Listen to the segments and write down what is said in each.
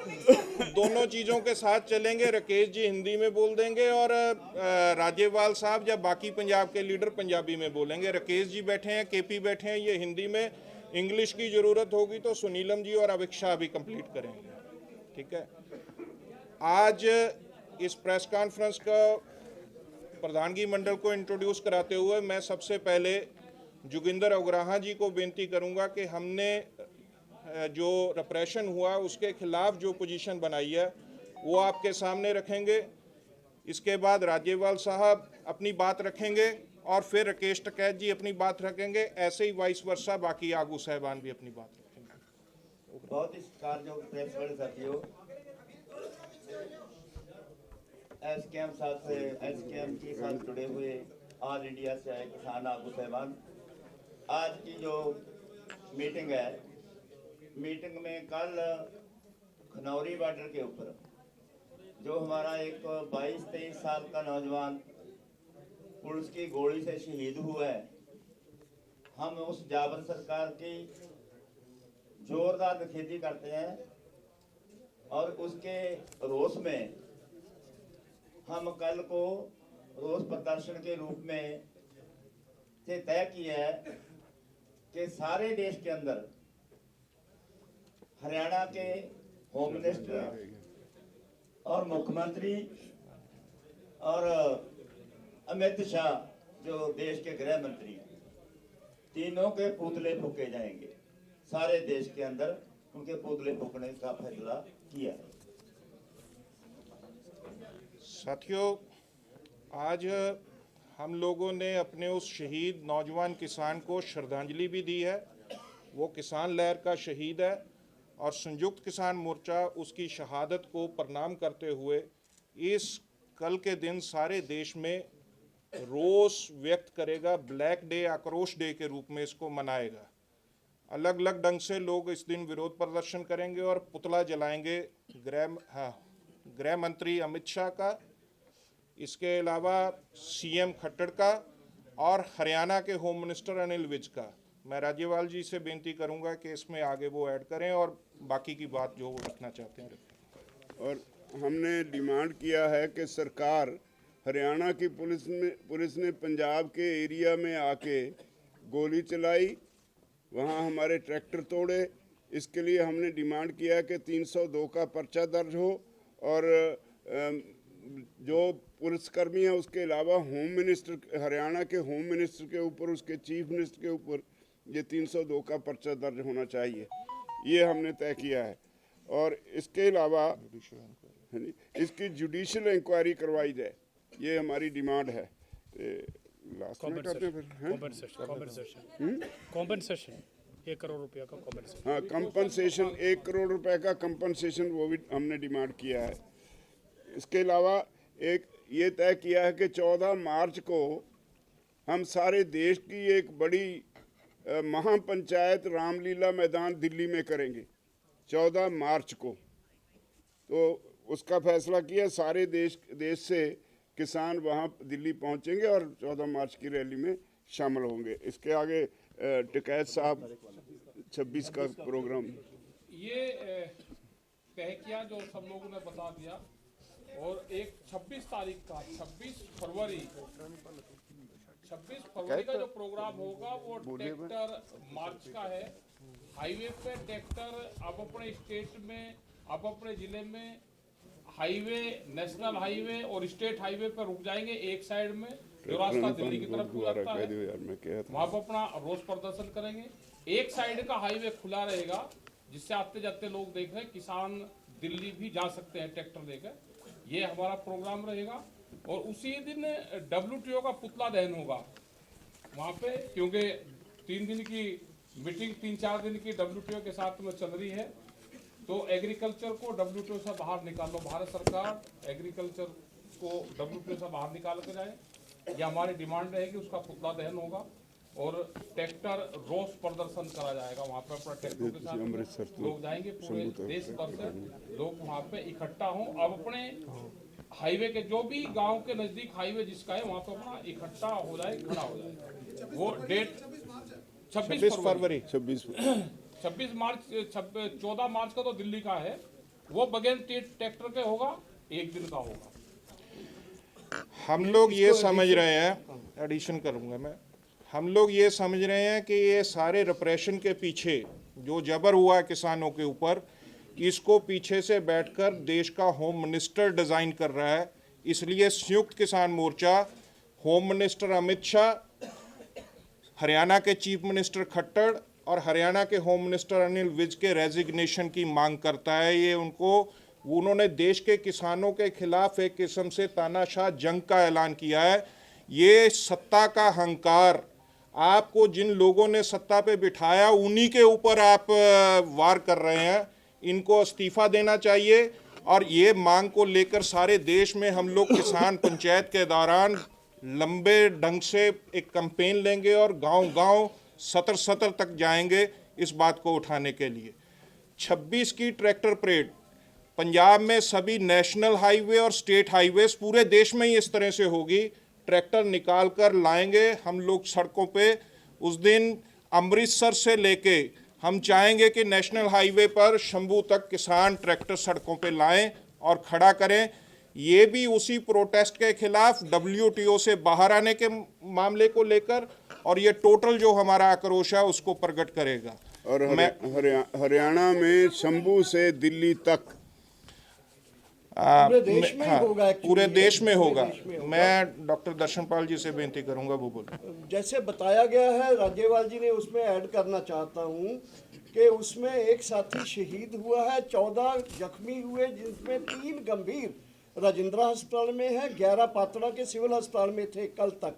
दोनों चीज़ों के साथ चलेंगे। राकेश जी हिंदी में बोल देंगे और राज्यपाल साहब या बाकी पंजाब के लीडर पंजाबी में बोलेंगे। राकेश जी बैठे हैं, केपी बैठे हैं, ये हिंदी में। इंग्लिश की ज़रूरत होगी तो सुनीलम जी और अभिक शाह भी कंप्लीट करेंगे। ठीक है। आज इस प्रेस कॉन्फ्रेंस का प्रधानगी मंडल को इंट्रोड्यूस कराते हुए मैं सबसे पहले जोगिंदर उग्राहा जी को बेनती करूंगा कि हमने जो रिप्रेशन हुआ उसके खिलाफ जो पोजीशन बनाई है वो आपके सामने रखेंगे। इसके बाद राज्यपाल साहब अपनी बात रखेंगे और फिर राकेश टिकैत जी अपनी बात रखेंगे। ऐसे ही वाइस वर्सा बाकी आगू साहबान भी अपनी बात रखेंगे। बहुत ही सत्कारयोग प्रेस वाले साथियों, एसकेएम साथ से एसकेएम के साथ जुड़े हुए ऑल इंडिया से आए किसान आगू साहबान, आज की जो मीटिंग है, मीटिंग में कल खनौरी बॉर्डर के ऊपर जो हमारा एक 22-23 साल का नौजवान पुलिस की गोली से शहीद हुआ है, हम उस जाबर सरकार की जोरदार निखेधी करते हैं और उसके रोष में हम कल को रोष प्रदर्शन के रूप में से तय किया है कि सारे देश के अंदर हरियाणा के होम मिनिस्टर और मुख्यमंत्री और अमित शाह जो देश के गृह मंत्री हैं, तीनों के पुतले फूके जाएंगे। सारे देश के अंदर उनके पुतले फूकने का फैसला किया है। साथियों, आज हम लोगों ने अपने उस शहीद नौजवान किसान को श्रद्धांजलि भी दी है। वो किसान लहर का शहीद है और संयुक्त किसान मोर्चा उसकी शहादत को प्रणाम करते हुए इस कल के दिन सारे देश में रोष व्यक्त करेगा। ब्लैक डे, आक्रोश डे के रूप में इसको मनाएगा। अलग अलग ढंग से लोग इस दिन विरोध प्रदर्शन करेंगे और पुतला जलाएंगे गृह मंत्री अमित शाह का, इसके अलावा सीएम खट्टर का और हरियाणा के होम मिनिस्टर अनिल विज का। मैं राज्यपाल जी से बेनती करूंगा कि इसमें आगे वो ऐड करें और बाकी की बात जो वो रखना चाहते हैं रखें। और हमने डिमांड किया है कि सरकार हरियाणा की पुलिस ने पंजाब के एरिया में आके गोली चलाई, वहाँ हमारे ट्रैक्टर तोड़े। इसके लिए हमने डिमांड किया है कि 302 का पर्चा दर्ज हो और जो पुलिसकर्मी है उसके अलावा होम मिनिस्टर, हरियाणा के होम मिनिस्टर के ऊपर, उसके चीफ मिनिस्टर के ऊपर ये 302 का पर्चा दर्ज होना चाहिए। ये हमने तय किया है। और इसके अलावा इसकी जुडिशियल इंक्वायरी करवाई जाए, ये हमारी डिमांड है। लास्ट में करते हैं फिर कॉम्पनसेशन 1 करोड़ रुपया का कॉम्पनसेशन। हाँ, कंपनसेशन 1 करोड़ रुपए का कंपनसेशन, वो भी हमने डिमांड किया है। इसके अलावा एक ये तय किया है कि 14 मार्च को हम सारे देश की एक बड़ी महापंचायत रामलीला मैदान दिल्ली में करेंगे 14 मार्च को। तो उसका फैसला किया, सारे देश से किसान वहाँ दिल्ली पहुँचेंगे और 14 मार्च की रैली में शामिल होंगे। इसके आगे टिकैत साहब 26 का प्रोग्राम ये तय किया जो सब लोगों ने बता दिया। और एक 26 तारीख का 26 फरवरी का जो प्रोग्राम होगा वो ट्रैक्टर मार्च का है। हाईवे पे ट्रैक्टर अब अपने स्टेट में, अब अपने जिले में हाईवे, नेशनल हाईवे और स्टेट हाईवे पर रुक जाएंगे। एक साइड में जो रास्ता दिल्ली की तरफ गुजरता है वहां पर अपना रोष प्रदर्शन करेंगे। एक साइड का हाईवे खुला रहेगा जिससे आते जाते लोग देख रहे हैं किसान दिल्ली भी जा सकते हैं ट्रैक्टर लेकर। ये हमारा प्रोग्राम रहेगा। और उसी दिन WTO का पुतला दहन होगा वहाँ पे, क्योंकि 3 दिन की मीटिंग, 3-4 दिन की WTO के साथ में चल रही है। तो एग्रीकल्चर को WTO से बाहर निकाल लो, भारत सरकार एग्रीकल्चर को WTO से बाहर निकाल कर जाए, ये हमारी डिमांड रहेगी। उसका पुतला दहन होगा और ट्रैक्टर रोष प्रदर्शन करा जाएगा। वहाँ पे अपना ट्रैक्टर के साथ लोग जाएंगे, पूरे देश भर से लोग वहाँ पे इकट्ठा हों। अब अपने हाईवे के जो भी गांव के नजदीक हाईवे जिसका है वहाँ पे अपना इकट्ठा हो जाए, खड़ा हो जाए। वो डेट 26 फरवरी 26 26 मार्च 14 मार्च का तो दिल्ली का है वो बगैर ट्रैक्टर के होगा, एक दिन का होगा। हम लोग ये समझ रहे हैं, एडिशन करूंगा मैं, हम लोग ये समझ रहे हैं कि ये सारे रिप्रेशन के पीछे जो जबर हुआ है किसानों के ऊपर, इसको पीछे से बैठकर देश का होम मिनिस्टर डिज़ाइन कर रहा है। इसलिए संयुक्त किसान मोर्चा होम मिनिस्टर अमित शाह, हरियाणा के चीफ मिनिस्टर खट्टर और हरियाणा के होम मिनिस्टर अनिल विज के रेजिग्नेशन की मांग करता है। ये उन्होंने देश के किसानों के खिलाफ एक किस्म से तानाशाह जंग का ऐलान किया है। ये सत्ता का अहंकार, आपको जिन लोगों ने सत्ता पे बिठाया उन्हीं के ऊपर आप वार कर रहे हैं। इनको इस्तीफा देना चाहिए और ये मांग को लेकर सारे देश में हम लोग किसान पंचायत के दौरान लंबे ढंग से एक कैंपेन लेंगे और गांव-गांव सतर तक जाएंगे इस बात को उठाने के लिए। 26 की ट्रैक्टर परेड पंजाब में सभी नेशनल हाईवे और स्टेट हाईवेज पूरे देश में ही इस तरह से होगी। ट्रैक्टर निकाल कर लाएंगे हम लोग सड़कों पे। उस दिन अमृतसर से लेके हम चाहेंगे कि नेशनल हाईवे पर शंभू तक किसान ट्रैक्टर सड़कों पे लाएं और खड़ा करें। ये भी उसी प्रोटेस्ट के खिलाफ WTO से बाहर आने के मामले को लेकर, और ये टोटल जो हमारा आक्रोश है उसको प्रकट करेगा। और हरियाणा में शंभू से दिल्ली तक पूरे देश में हाँ, होगा, पूरे देश में होगा। होगा। मैं डॉक्टर दर्शनपाल जी से बेनती करूंगा, वो बोले। जैसे बताया गया है, राज्यपाल जी ने उसमें ऐड करना चाहता हूं कि उसमें एक साथी शहीद हुआ है, 14 जख्मी हुए, जिसमें 3 गंभीर राजेंद्रा अस्पताल में है, 11 पातड़ा के सिविल अस्पताल में थे कल तक।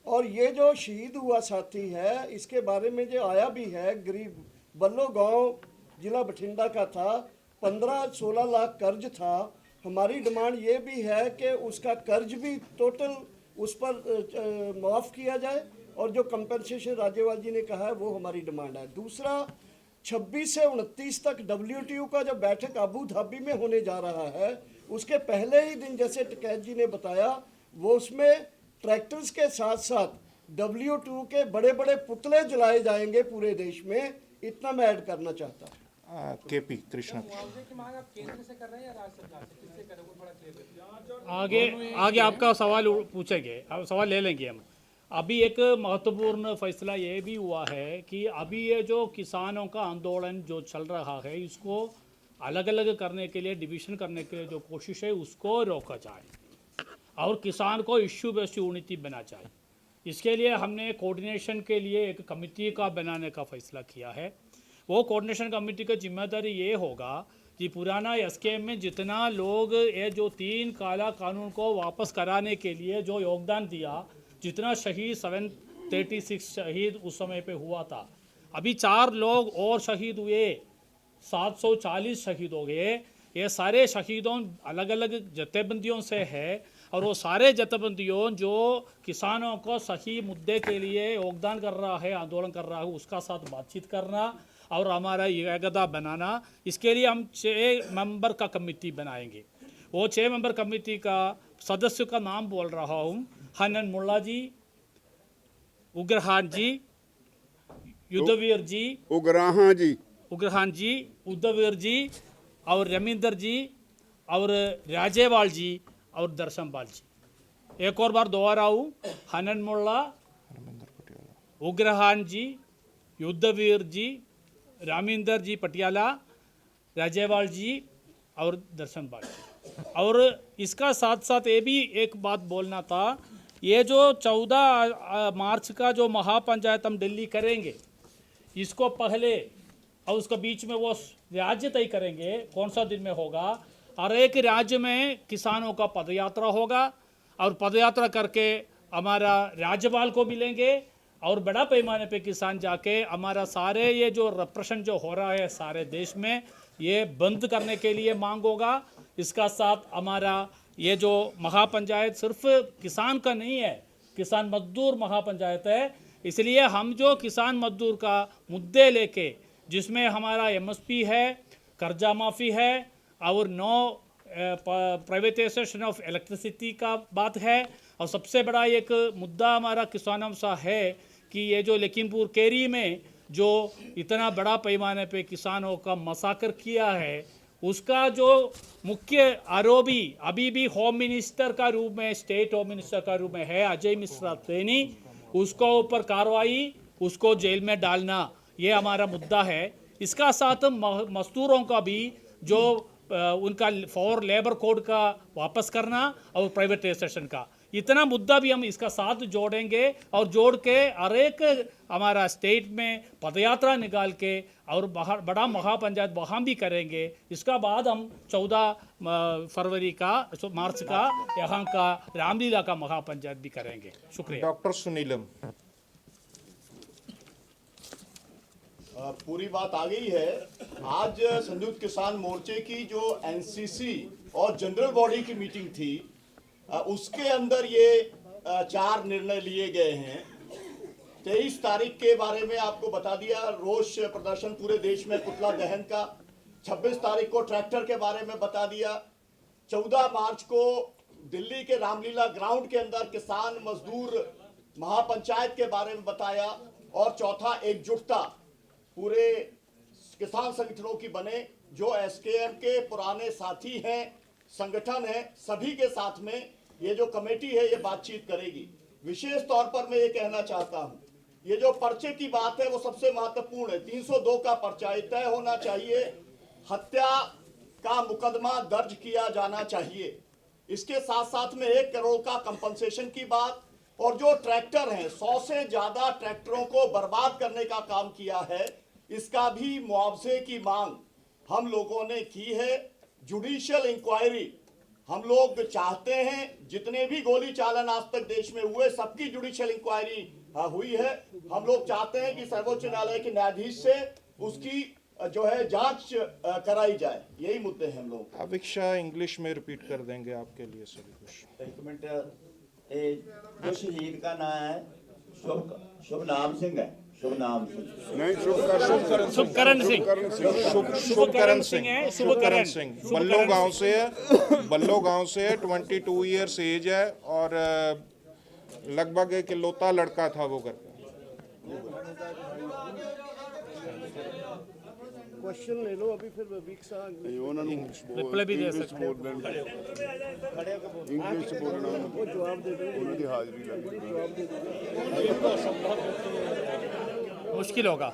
और ये जो शहीद हुआ साथी है, इसके बारे में जो आया भी है, गरीब बल्लो गांव जिला बठिंडा का था, 15-16 लाख कर्ज था। हमारी डिमांड ये भी है कि उसका कर्ज भी टोटल उस पर माफ़ किया जाए, और जो कंपनसेशन राज्यपाल जी ने कहा है वो हमारी डिमांड है। दूसरा, 26 से 29 तक WTO का जो बैठक अबू धाबी में होने जा रहा है, उसके पहले ही दिन जैसे टिकैत जी ने बताया, वो उसमें ट्रैक्टर्स के साथ साथ WTO के बड़े बड़े पुतले जलाए जाएंगे पूरे देश में। इतना मैं ऐड करना चाहता हूँ। KP कृष्णा। आगे आपका सवाल पूछेंगे, अब सवाल ले लेंगे हम। अभी एक महत्वपूर्ण फैसला ये भी हुआ है कि अभी ये जो किसानों का आंदोलन जो चल रहा है, इसको अलग अलग करने के लिए, डिवीजन करने के लिए जो कोशिश है उसको रोका जाए और किसान को इश्यू बेस्ड यूनिटी बना जाए। इसके लिए हमने कोऑर्डिनेशन के लिए एक कमेटी का बनाने का फैसला किया है। वो कोऑर्डिनेशन कमेटी का जिम्मेदारी ये होगा कि पुराना SKM में जितना लोग ये जो 3 काला कानून को वापस कराने के लिए जो योगदान दिया, जितना शहीद 736 शहीद उस समय पे हुआ था, अभी 4 लोग और शहीद हुए, 740 शहीद हो गए। ये सारे शहीदों अलग अलग जथेबंदियों से है, और वो सारे जथेबंदियों जो किसानों को सही मुद्दे के लिए योगदान कर रहा है, आंदोलन कर रहा है, उसका साथ बातचीत करना और हमारा एकता बनाना। इसके लिए हम 6 मेंबर का कमेटी बनाएंगे। वो 6 मेंबर कमेटी का सदस्य का नाम बोल रहा हूँ: हनन मुल्ला जी, उग्रहान जी, युद्धवीर जी, उग्रहान जी, उद्धवीर जी और रमिंदर जी और राजेवाल जी और दर्शनपाल जी। एक और बार दोहराऊं: हनन मुल्ला, उग्रहान जी, युद्धवीर जी, रामिंदर जी पटियाला, राजेवाल जी और दर्शनपाल जी। और इसका साथ साथ ये भी एक बात बोलना था, ये जो 14 मार्च का जो महापंचायत हम दिल्ली करेंगे, इसको पहले और उसके बीच में वो राज्य तय करेंगे कौन सा दिन में होगा। हर एक राज्य में किसानों का पदयात्रा होगा और पदयात्रा करके हमारा राज्यपाल को मिलेंगे और बड़ा पैमाने पे किसान जाके हमारा सारे ये जो रिप्रेशन जो हो रहा है सारे देश में, ये बंद करने के लिए मांग होगा। इसका साथ हमारा ये जो महापंचायत सिर्फ किसान का नहीं है, किसान मजदूर महापंचायत है। इसलिए हम जो किसान मजदूर का मुद्दे लेके, जिसमें हमारा MSP है, कर्जा माफ़ी है और नो प्राइवेटाइजेशन ऑफ इलेक्ट्रिसिटी का बात है, और सबसे बड़ा एक मुद्दा हमारा किसानों सा है कि ये जो लखीमपुर केरी में जो इतना बड़ा पैमाने पे किसानों का मसाकर किया है, उसका जो मुख्य आरोपी अभी भी होम मिनिस्टर का रूप में, स्टेट होम मिनिस्टर का रूप में है, अजय मिश्रा सैनी, उसको ऊपर कार्रवाई, उसको जेल में डालना, ये हमारा मुद्दा है। इसका साथ मजदूरों का भी जो उनका फॉर लेबर कोड का वापस करना और प्राइवेटाइजेशन का, इतना मुद्दा भी हम इसका साथ जोड़ेंगे और जोड़ के हर एक हमारा स्टेट में पदयात्रा निकाल के और बड़ा महापंचायत वहाँ भी करेंगे। इसका बाद हम 14 फरवरी का, मार्च का यहाँ का रामलीला का महापंचायत भी करेंगे। शुक्रिया। डॉक्टर सुनीलम। पूरी बात आ गई है। आज संयुक्त किसान मोर्चे की जो एनसीसी और जनरल बॉडी की मीटिंग थी, उसके अंदर ये 4 निर्णय लिए गए हैं। 23 तारीख के बारे में आपको बता दिया, रोष प्रदर्शन पूरे देश में पुतला दहन का। 26 तारीख को ट्रैक्टर के बारे में बता दिया। 14 मार्च को दिल्ली के रामलीला ग्राउंड के अंदर किसान मजदूर महापंचायत के बारे में बताया। और चौथा, एकजुटता पूरे किसान संगठनों की बने, जो एसकेएम के पुराने साथी हैं, संगठन है, सभी के साथ में ये जो कमेटी है ये बातचीत करेगी। विशेष तौर पर मैं ये कहना चाहता हूँ, ये जो पर्चे की बात है वो सबसे महत्वपूर्ण है। 302 का पर्चा तय होना चाहिए, हत्या का मुकदमा दर्ज किया जाना चाहिए। इसके साथ साथ में 1 करोड़ का कंपनसेशन की बात, और जो ट्रैक्टर हैं 100 से ज्यादा ट्रैक्टरों को बर्बाद करने का काम किया है, इसका भी मुआवजे की मांग हम लोगों ने की है। जुडिशियल इंक्वायरी हम लोग चाहते हैं, जितने भी गोली चालन आज तक देश में हुए सबकी जुडिशियल इंक्वायरी हुई है। हम लोग चाहते हैं कि सर्वोच्च न्यायालय के न्यायाधीश से उसकी जो है जांच कराई जाए। यही मुद्दे हैं हम लोग। अभिक्षा इंग्लिश में रिपीट कर देंगे आपके लिए सभी कुछ। एक मिनट, जो शहीद का नाम है शुभ नाम सिंह है, शुभ नाम सिंह नहीं, शुभकरण सिंह, शुभकरण सिंह, शुभकरण सिंह बल्लो गांव से है, बल्लो गांव से है। 22 ईयर्स एज है और लगभग एक इकलौता लड़का था वो घर का। क्वेश्चन ले लो अभी, फिर वीक्स रिप्लाई भी दे सकते हैं। इंग्लिश बोलना, वो जवाब दे देंगे। उनकी हाजिरी लगेगी। मुश्किल होगा।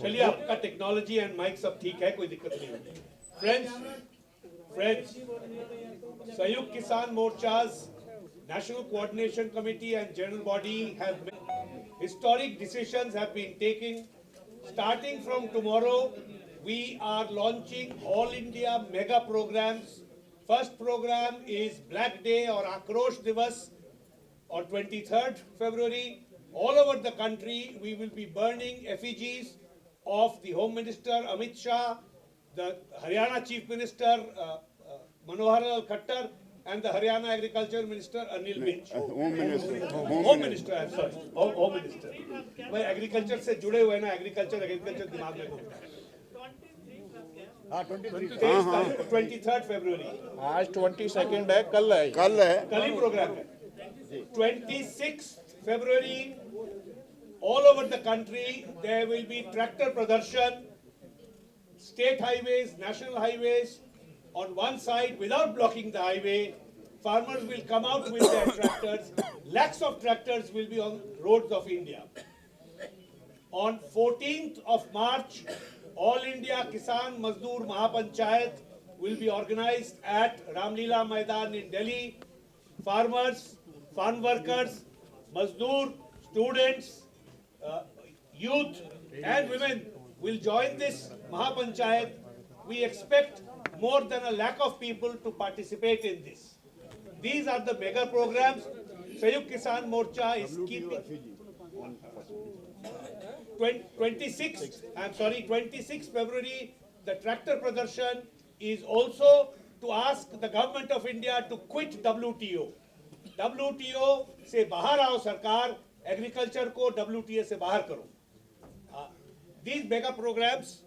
चलिए, आपका टेक्नोलॉजी एंड माइक सब ठीक है, कोई दिक्कत नहीं होगी। फ्रेंड्स, संयुक्त किसान मोर्चा's National Coordination Committee and General Body have made historic decisions have been taken. Starting from tomorrow, we are launching all India mega programs. First program is Black Day or Akrosh Divas on 23rd February. All over the country, we will be burning effigies of the Home Minister Amit Shah, the Haryana Chief Minister Manohar Lal Khattar, and the Haryana Agriculture Minister Anil Vij. Home minister, Home Minister, I'm sorry, Home Minister. मैं agriculture से जुड़े हुए ना, agriculture दिमाग में घूमता है। 23rd February, आज 22 है, कल है। कल है। कल ही प्रोग्राम है। 26th February, all over the country there will be tractor pradarshan, state highways, national highways. On one side, without blocking the highway, farmers will come out with their tractors. Lakhs of tractors will be on roads of India. On 14th of March, All India Kisan Mazdoor Mahapanchayat will be organized at Ramlila Maidan in Delhi. Farmers, farm workers, Mazdoor, students, youth and women will join this Mahapanchayat. We expect more than 1 lakh of people to participate in this. These are the mega programs. Sayukt Kisan Morcha is keeping 26 February, the tractor pradarshan is also to ask the government of India to quit WTO. WTO से बाहर आओ सरकार, agriculture को WTO से बाहर करो. These mega programs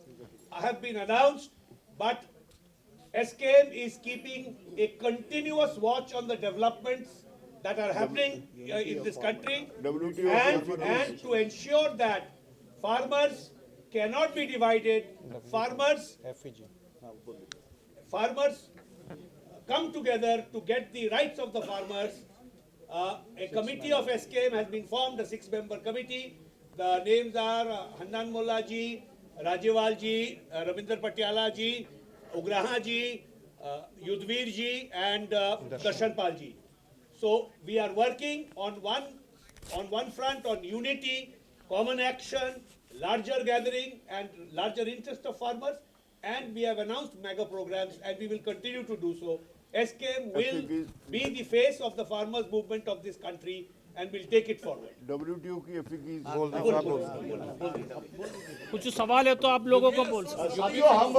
have been announced, but SKM is keeping a continuous watch on the developments that are happening in this country, and to ensure that farmers cannot be divided. Farmers farmers come together to get the rights of the farmers. A committee of SKM has been formed, a 6-member committee. The names are Handan Mullah ji, Rajewal ji, Ravinder Patiala ji, Ugraha ji, Yudhvir ji, and Darshan Pal ji. So we are working on one front on unity, common action, larger gathering, and larger interest of farmers. And we have announced mega programs, and we will continue to do so. SKM will be the face of the farmers' movement of this country and will take it forward. WTO की एफिकी कुछ सवाल है तो आप लोगों को बोल सकते हैं। साथियों, हम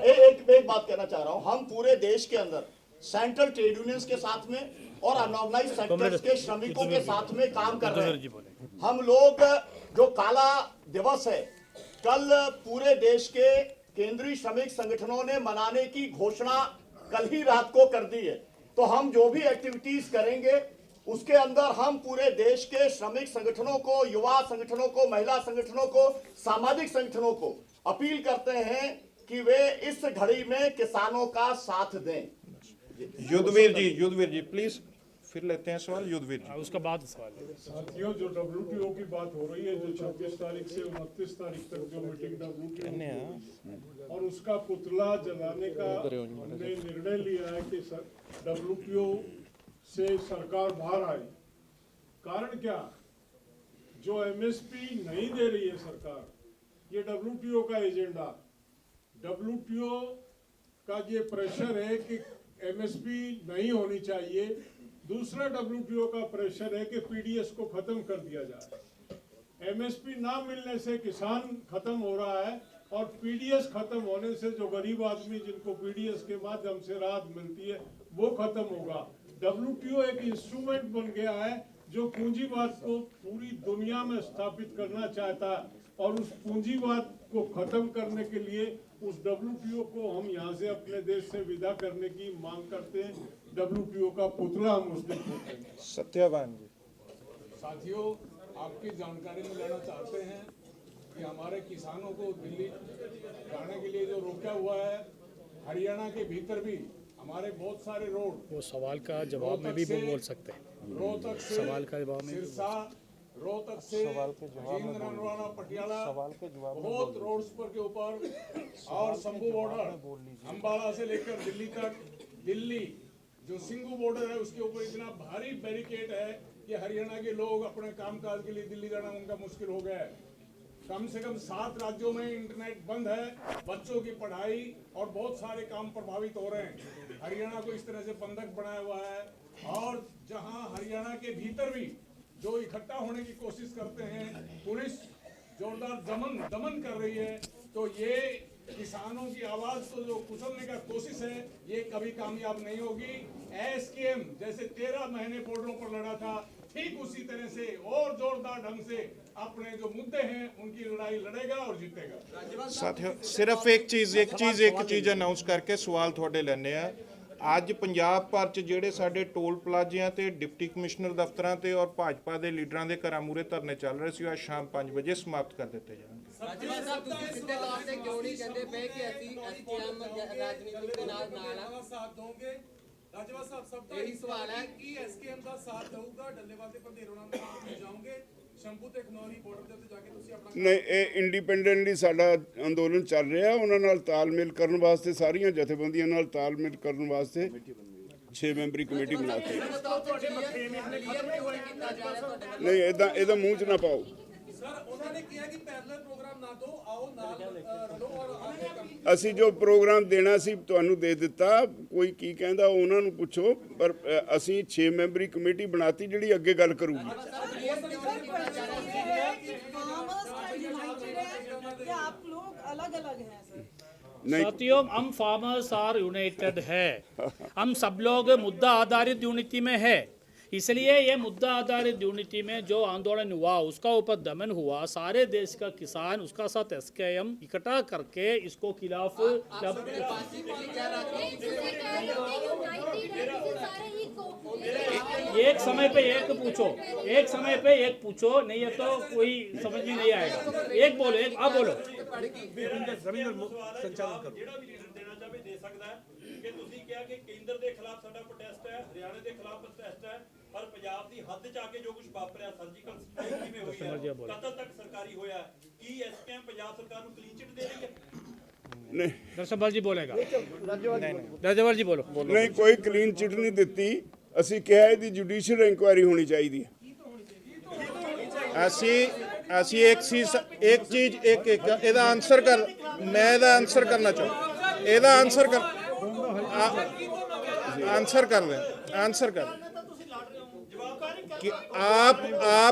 एक बात कहना चाह रहा हूं। हम पूरे देश के अंदर सेंट्रल ट्रेड यूनियंस के साथ में और अनऑर्गेनाइज्ड सेक्टर्स के श्रमिकों के साथ में काम कर रहे हैं। हम लोग जो काला दिवस है, कल पूरे देश के केंद्रीय श्रमिक संगठनों ने मनाने की घोषणा कल ही रात को कर दी है। तो हम जो भी एक्टिविटीज करेंगे उसके अंदर हम पूरे देश के श्रमिक संगठनों को, युवा संगठनों को, महिला संगठनों को, सामाजिक संगठनों को अपील करते हैं कि वे इस घड़ी में किसानों का साथ दें। युद्धवीर जी प्लीज, फिर लेते हैं सवाल। युद्धवीर जी, उसका बाद सवाल है। साथियों, जो WTO की बात हो रही है, जो 26 तारीख से 29 तारीख तक जो मीटिंग WTO और उसका पुतला जलाने का हमने निर्णय लिया है कि WTO से सरकार बाहर आई। कारण क्या? जो MSP नहीं दे रही है सरकार, ये WTO का एजेंडा, WTO का ये प्रेशर है कि MSP नहीं होनी चाहिए। दूसरा WTO का प्रेशर है कि PDS को खत्म कर दिया जाए। MSP ना मिलने से किसान खत्म हो रहा है और PDS खत्म होने से जो गरीब आदमी जिनको PDS के माध्यम से राहत मिलती है वो खत्म होगा। WTO एक इंस्ट्रूमेंट बन गया है जो पूंजीवाद को पूरी दुनिया में स्थापित करना चाहता है और उस पूंजीवाद को खत्म करने के लिए उस WTO को हम यहाँ से अपने देश से विदा करने की मांग करते हैं। WTO का पुतला हम उस दिन होते हैं। सत्यवान जी, साथियों, आपकी जानकारी में लेना चाहते हैं कि हमारे किसानों को दिल्ली जाने के लिए जो रोका हुआ है, हरियाणा के भीतर भी हमारे बहुत सारे रोड, वो सवाल का जवाब में भी वो बोल सकते हैं। रोहतक से सवाल का जवाब में सिरसा, रोहतक से जिंदराना, पटियाला, बहुत रोड्स पर के ऊपर और शंभू बॉर्डर, अंबाला से लेकर दिल्ली तक, दिल्ली जो सिंघू बॉर्डर है उसके ऊपर इतना भारी बैरिकेड है कि हरियाणा के लोग अपने कामकाज के लिए दिल्ली जाना उनका मुश्किल हो गया है। कम से कम 7 राज्यों में इंटरनेट बंद है, बच्चों की पढ़ाई और बहुत सारे काम प्रभावित हो रहे हैं। हरियाणा को इस तरह से बंधक बनाया हुआ है और जहां हरियाणा के भीतर भी जो इकट्ठा होने की कोशिश करते हैं, पुलिस जोरदार दमन कर रही है। तो ये किसानों की आवाज को जो कुचलने का कोशिश है, ये कभी कामयाब नहीं होगी। SKM जैसे 13 महीने बॉर्डरों पर लड़ा था, ठीक उसी तरह से और जोरदार ढंग से अपने जो मुद्दे हैं उनकी लड़ाई लड़ेगा और जीतेगा। साथियों, सिर्फ एक चीज़ अनाउंस करके सवाल थोड़े लेने हैं। ਅੱਜ ਪੰਜਾਬ ਭਰ 'ਚ ਜਿਹੜੇ ਸਾਡੇ ਟੋਲ ਪਲਾਜ਼ਿਆਂ ਤੇ ਡਿਪਟੀ ਕਮਿਸ਼ਨਰ ਦਫ਼ਤਰਾਂ ਤੇ ਔਰ ਭਾਜਪਾ ਦੇ ਲੀਡਰਾਂ ਦੇ ਘਰਾਂ ਮੂਹਰੇ ਧਰਨੇ ਚੱਲ ਰਹੇ ਸੀ, ਉਹ ਅੱਜ ਸ਼ਾਮ 5 ਵਜੇ ਸਮਾਪਤ ਕਰ ਦਿੱਤੇ ਜਾਣਗੇ। ਰਾਜੇਵਾਲ ਸਾਹਿਬ, ਤੁਸੀਂ ਸਿੱਧੇ ਤੌਰ ਤੇ ਕਿਉਂ ਨਹੀਂ ਕਹਿੰਦੇ ਪਏ ਕਿ ਅਸੀਂ SKM ਰਾਜਨੀਤੀ ਦੇ ਨਾਲ ਸਾਥ ਦੋਗੇ? ਰਾਜੇਵਾਲ ਸਾਹਿਬ, ਸਭ ਦਾ ਇਹੀ ਸਵਾਲ ਹੈ ਕਿ SKM ਦਾ ਸਾਥ ਦਊਗਾ, ਡੱਲੇਵਾਲ ਤੇ ਪੰਧੇਰੋਂ ਨਾਲ ਜਾਓਗੇ, ਸ਼ੰਭੂ ਤੇ ਖਨੌਰੀ ਬਾਰਡਰ ਦੇ ਉੱਤੇ ਜਾ ਕੇ ਤੁਸੀਂ ਆਪਣਾ ਨਹੀਂ, ਇਹ ਇੰਡੀਪੈਂਡੈਂਟਲੀ ਸਾਡਾ ਅੰਦੋਲਨ ਚੱਲ ਰਿਹਾ। ਉਹਨਾਂ ਨਾਲ ਤਾਲਮੇਲ ਕਰਨ ਵਾਸਤੇ, ਸਾਰੀਆਂ ਜਥੇਬੰਦੀਆਂ ਨਾਲ ਤਾਲਮੇਲ ਕਰਨ ਵਾਸਤੇ 6 ਮੈਂਬਰੀ ਕਮੇਟੀ ਬਣਾ ਕੇ। ਨਹੀਂ, ਇਹਦਾ ਮੂੰਹ 'ਚ ਨਾ ਪਾਓ। ਸਰ, ਉਹਨਾਂ ਨੇ ਕਿਹਾ ਕਿ ਪੈਰਲਲ ਪ੍ਰੋਗਰਾਮ ਨਾ ਦਿਓ, ਆਓ ਨਾਲ ਰਲੋ ਔਰ ਆਗੇ ਕੰਮ। ਅਸੀਂ ਜੋ ਪ੍ਰੋਗਰਾਮ ਦੇਣਾ ਸੀ ਤੁਹਾਨੂੰ ਦੇ ਦਿੱਤਾ। ਕੋਈ ਕੀ ਕਹਿੰਦਾ ਉਹਨਾਂ ਨੂੰ ਪੁੱਛੋ, ਪਰ ਅਸੀਂ 6 ਮੈਂਬਰੀ ਕਮੇਟੀ ਬਣਾਤੀ ਜਿਹੜੀ ਅੱਗੇ ਗੱਲ ਕਰੂਗੀ। आप लोग अलग अलग हैं सर। साथियों, हम फार्मर्स आर यूनाइटेड है। हम सब लोग मुद्दा आधारित यूनिटी में है। इसलिए ये मुद्दा आधारित यूनिटी में जो आंदोलन हुआ, उसका ऊपर दमन हुआ, सारे देश का किसान उसका साथ SKM इकट्ठा करके इसको खिलाफ एक समय पे एक पूछो, नहीं है तो कोई समझ ही नहीं आएगा। एक बोलो, एक आप बोलो। संचालन करो। ਕਿ ਤੁਸੀਂ ਕਿਹਾ ਕਿ ਕੇਂਦਰ ਦੇ ਖਿਲਾਫ ਸਾਡਾ ਪ੍ਰੋਟੈਸਟ ਹੈ, ਹਰਿਆਣਾ ਦੇ ਖਿਲਾਫ ਪ੍ਰੋਟੈਸਟ ਹੈ, ਪਰ ਪੰਜਾਬ ਦੀ ਹੱਦ 'ਚ ਆ ਕੇ ਜੋ ਕੁਝ ਵਾਪਰਿਆ, ਸਰਜੀਕਲ ਸਟ੍ਰਾਈਕ ਕਿਵੇਂ ਹੋਈ ਹੈ, ਕਤਲ ਤੱਕ ਸਰਕਾਰੀ ਹੋਇਆ, ਕੀ ਐਸਕੇਐਮ ਪੰਜਾਬ ਸਰਕਾਰ ਨੂੰ ਕਲੀਨ ਚਿੱਟ ਦੇ ਰਹੀ ਹੈ? नहीं दर्शनपाल जी बोलेगा राज्यपाल जी बोलो नहीं, कोई क्लीन चिट नहीं ਦਿੱਤੀ। ਅਸੀਂ ਕਿਹਾ ਇਹਦੀ ਜੁਡੀਸ਼ੀਅਲ ਇਨਕੁਆਇਰੀ ਹੋਣੀ ਚਾਹੀਦੀ ਹੈ। ਅਸੀਂ ਇੱਕ ਚੀਜ਼ ਇਹਦਾ ਆਨਸਰ ਕਰ, ਮੈਂ ਇਹਦਾ ਆਨਸਰ ਕਰਨਾ ਚਾਹੁੰਦਾ, ਇਹਦਾ ਆਨਸਰ ਕਰ कि आप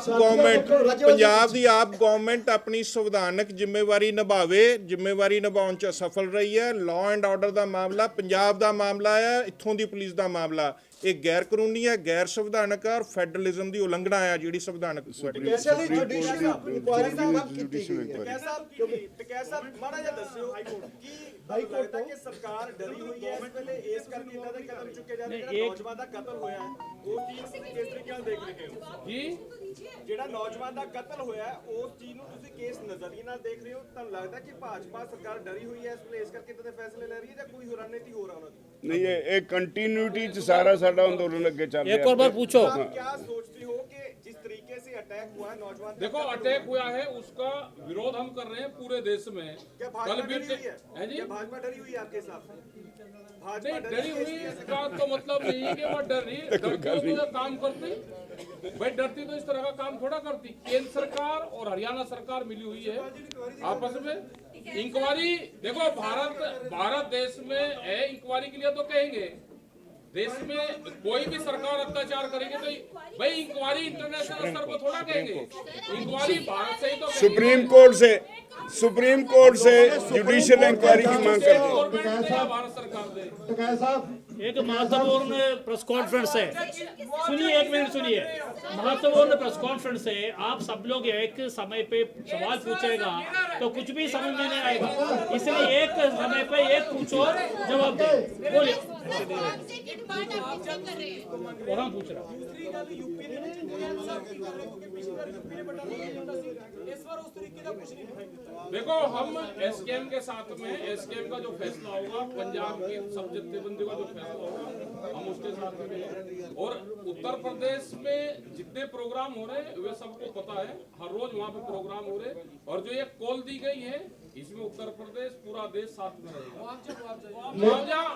गवर्नमेंट पंजाब दी आप गवर्नमेंट अपनी संविधानक जिम्मेवारी निभावे, जिम्मेवारी निभाउण च सफल रही है। लॉ एंड ऑर्डर का मामला पंजाब का मामला है, इत्थों दी पुलिस का मामला ये गैर कानूनी है, गैर संविधानक है और फेडरलिज्म की उलंघना है जी संविधानक। ਹਾਈਕੋਰਟ ਕਿ ਸਰਕਾਰ ਡਰੀ ਹੋਈ ਹੈ ਇਸ ਵੇਲੇ, ਇਸ ਕਰਕੇ ਇਹਨਾਂ ਦੇ ਕਦਮ ਚੁੱਕੇ ਜਾ ਰਹੇ ਨੇ। ਜਿਹੜਾ ਨੌਜਵਾਨ ਦਾ ਕਤਲ ਹੋਇਆ ਹੈ ਉਸ ਚੀਜ਼ ਨੂੰ ਤੁਸੀਂ ਕਿਸ ਤਰੀਕੇ ਨਾਲ ਦੇਖ ਰਹੇ ਹੋ ਜੀ? ਜਿਹੜਾ ਨੌਜਵਾਨ ਦਾ ਕਤਲ ਹੋਇਆ ਹੈ ਉਸ ਚੀਜ਼ ਨੂੰ ਤੁਸੀਂ ਕਿਸ ਨਜ਼ਰੀਏ ਨਾਲ ਦੇਖ ਰਹੇ ਹੋ? ਤੁਹਾਨੂੰ ਲੱਗਦਾ ਕਿ ਭਾਜਪਾ ਸਰਕਾਰ ਡਰੀ ਹੋਈ ਹੈ ਇਸ ਵੇਲੇ, ਇਸ ਕਰਕੇ ਇਦਾਂ ਦੇ ਫੈਸਲੇ ਲੈ ਰਹੀ ਹੈ ਜਾਂ ਕੋਈ ਹੋਰ ਰਣਨੀਤੀ ਹੋਰ ਆ ਉਹਨਾਂ ਦੀ? नहीं, ये कंटिन्यूटी च सारा साडा अंदोलन अगे चल रहा है। एक और बार पूछो। क्या सोचते हो कि जिस तरीके से अटैक हुआ है नौजवान, देखो अटैक हुआ है उसका विरोध हम कर रहे हैं पूरे देश में। क्या कल भाजपा भी डरी हुई है? है जी? क्या भाजपा डरी हुई है आपके हिसाब से? नहीं, डरी हुई इसका तो मतलब नहीं है कि वो डर रही, डरती तो काम करती भाई, डरती तो इस तरह का काम थोड़ा करती। केंद्र सरकार और हरियाणा सरकार मिली हुई है आपस में। इंक्वायरी देखो, भारत देश में है, इंक्वायरी के लिए तो कहेंगे। देश में कोई भी सरकार अत्याचार करेगी तो भाई इंक्वायरी इंटरनेशनल स्तर पर थोड़ा कहेंगे, इंक्वायरी भारत से ही तो। सुप्रीम कोर्ट से जुडिशियल इंक्वायरी की मांग करते हैं भारत सरकार से। एक महत्वपूर्ण प्रेस कॉन्फ्रेंस है, सुनिए एक मिनट सुनिए, महत्वपूर्ण प्रेस कॉन्फ्रेंस है। आप सब लोग एक समय पे सवाल पूछेगा तो कुछ भी समझ में नहीं आएगा, इसलिए एक समय पे एक पूछो जवाब दे। बोलिए वहाँ पूछ रहा देखो, हम एसकेएम के साथ में, एसकेएम का जो फैसला होगा, पंजाब की सब जत्थेबंदी का जो फैसला होगा हम उसके साथ में हैं। और उत्तर प्रदेश में जितने प्रोग्राम हो रहे हैं वे सबको पता है, हर रोज वहाँ पे प्रोग्राम हो रहे हैं। और जो ये कॉल दी गई है इसमें उत्तर प्रदेश पूरा देश साथ में रहेगा।